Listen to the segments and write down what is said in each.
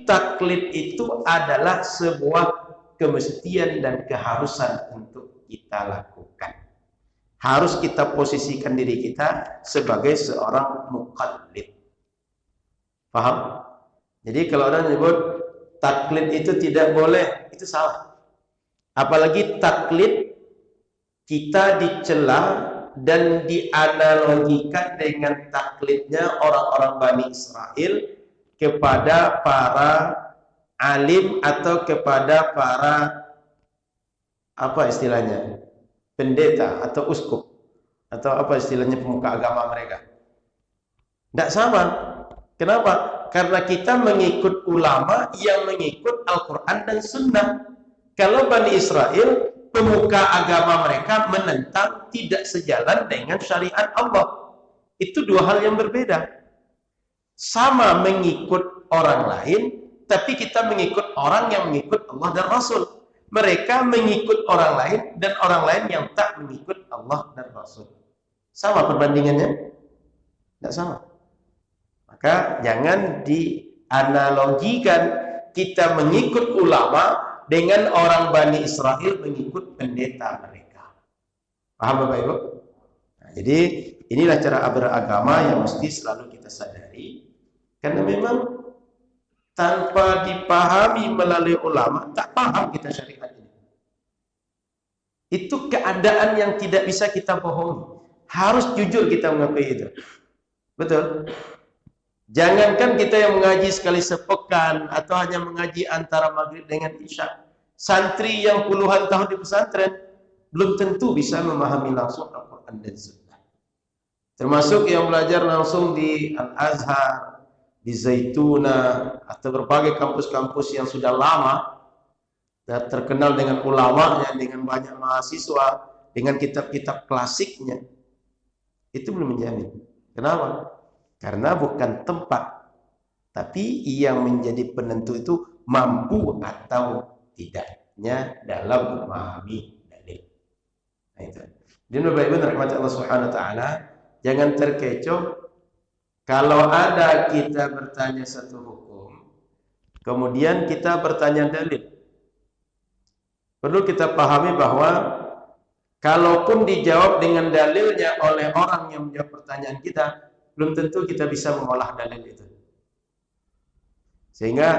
taklid itu adalah sebuah kemestian dan keharusan untuk kita lakukan. Harus kita posisikan diri kita sebagai seorang muqallid. Paham? Jadi kalau orang menyebut taklid itu tidak boleh, itu salah. Apalagi taklid kita dicela dan dianalogikan dengan taklidnya orang-orang Bani Israel kepada para alim atau kepada para apa istilahnya, pendeta atau uskup atau apa istilahnya, pemuka agama mereka. Tidak sama. Kenapa? Karena kita mengikut ulama yang mengikut Al-Quran dan Sunnah. Kalau Bani Israel, pemuka agama mereka menentang, tidak sejalan dengan syariat Allah. Itu dua hal yang berbeda. Sama mengikut orang lain, tapi kita mengikut orang yang mengikut Allah dan Rasul. Mereka mengikut orang lain dan orang lain yang tak mengikut Allah dan Rasul. Sama perbandingannya? Tidak sama. Maka jangan dianalogikan kita mengikut ulama dengan orang Bani Israel mengikut pendeta mereka. Paham Bapak Ibu? Nah, jadi inilah cara beragama yang mesti selalu kita sadari. Karena memang tanpa dipahami melalui ulama, tak paham kita syariat ini. Itu keadaan yang tidak bisa kita bohongi. Harus jujur kita mengakui itu. Betul? Jangankan kita yang mengaji sekali sepekan atau hanya mengaji antara maghrib dengan isya. Santri yang puluhan tahun di pesantren belum tentu bisa memahami langsung Al-Quran dan Sunnah. Termasuk yang belajar langsung di Al-Azhar, di Zaituna, atau berbagai kampus-kampus yang sudah lama dan terkenal dengan ulamanya, dengan banyak mahasiswa, dengan kitab-kitab klasiknya. Itu belum menjamin. Kenapa? Karena bukan tempat, tapi yang menjadi penentu itu mampu atau tidaknya dalam memahami dalil. Nah itu. Dan Bapak Ibu rahmati Allah Subhanahu wa taala, jangan terkecoh kalau ada kita bertanya satu hukum, kemudian kita bertanya dalil. Perlu kita pahami bahwa kalaupun dijawab dengan dalilnya oleh orang yang menjawab pertanyaan kita, belum tentu kita bisa mengolah dalil itu. Sehingga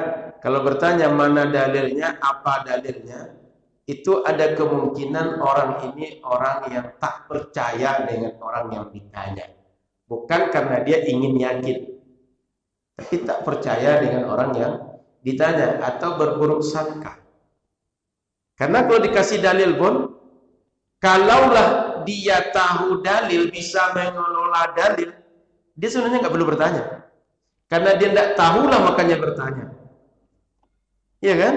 kalau bertanya mana dalilnya, apa dalilnya, itu ada kemungkinan orang ini orang yang tak percaya dengan orang yang ditanya. Bukan karena dia ingin yakin, tapi tak percaya dengan orang yang ditanya atau berburuk sangka. Karena kalau dikasih dalil pun, kalaulah dia tahu dalil, bisa mengelola dalil, dia sebenarnya nggak perlu bertanya. Karena dia tidak tahulah makanya bertanya. Iya kan?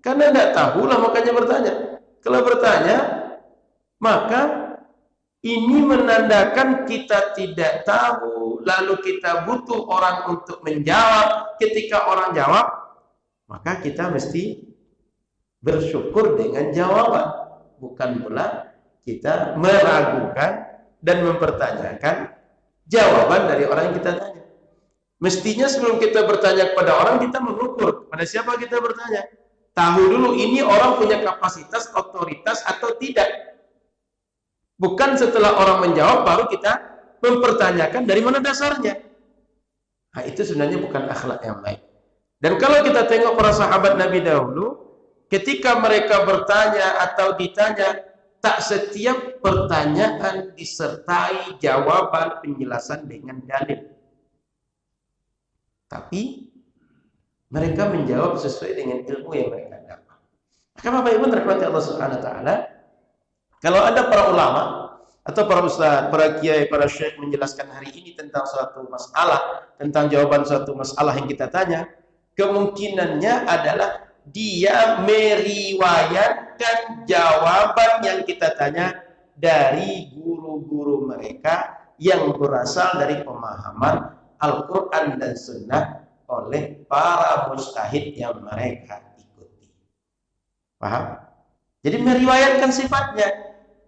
Karena tidak tahulah makanya bertanya. Kalau bertanya, maka ini menandakan kita tidak tahu, lalu kita butuh orang untuk menjawab. Ketika orang jawab, maka kita mesti bersyukur dengan jawaban. Bukan pula kita meragukan dan mempertanyakan jawaban dari orang yang kita tanya. Mestinya sebelum kita bertanya kepada orang, kita mengukur pada siapa kita bertanya. Tahu dulu ini orang punya kapasitas, otoritas atau tidak. Bukan setelah orang menjawab baru kita mempertanyakan dari mana dasarnya. Nah, itu sebenarnya bukan akhlak yang baik. Dan kalau kita tengok para sahabat Nabi dahulu, ketika mereka bertanya atau ditanya, tak setiap pertanyaan disertai jawaban penjelasan dengan dalil. Tapi mereka menjawab sesuai dengan ilmu yang mereka dapat. Maka Bapak Ibu rahmati Allah Subhanahu wa taala, kalau ada para ulama atau para ustaz, para kiai, para syekh menjelaskan hari ini tentang suatu masalah, tentang jawaban suatu masalah yang kita tanya, kemungkinannya adalah dia meriwayatkan jawaban yang kita tanya dari guru-guru mereka yang berasal dari pemahaman Al-Quran dan Sunnah oleh para mujtahid yang mereka ikuti. Paham? Jadi meriwayatkan sifatnya.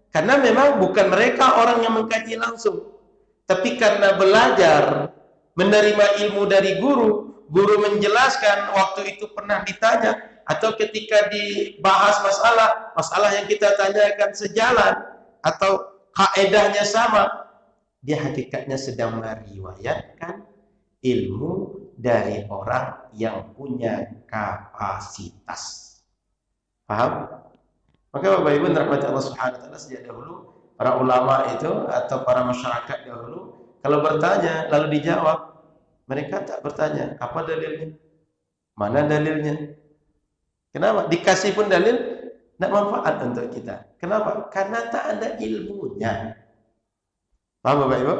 Karena memang bukan mereka orang yang mengkaji langsung. Tapi karena belajar, menerima ilmu dari guru, guru menjelaskan, waktu itu pernah ditanya, atau ketika dibahas masalah yang kita tanyakan sejalan, atau kaedahnya sama, dia hakikatnya sedang meriwayatkan ilmu dari orang yang punya kapasitas. Paham? Maka Bapak Ibu rahmati Allah Subhanahu wa taala, sejak dahulu para ulama itu atau para masyarakat dahulu kalau bertanya lalu dijawab, mereka tak bertanya apa dalilnya, mana dalilnya. Kenapa? Dikasih pun dalil tidak manfaat untuk kita. Kenapa? Karena tak ada ilmunya. Paham Bapak Ibu?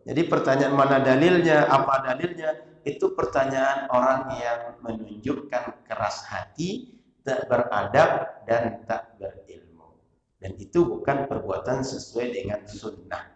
Jadi pertanyaan mana dalilnya, apa dalilnya, itu pertanyaan orang yang menunjukkan keras hati, tak beradab dan tak berilmu. Dan itu bukan perbuatan sesuai dengan sunnah.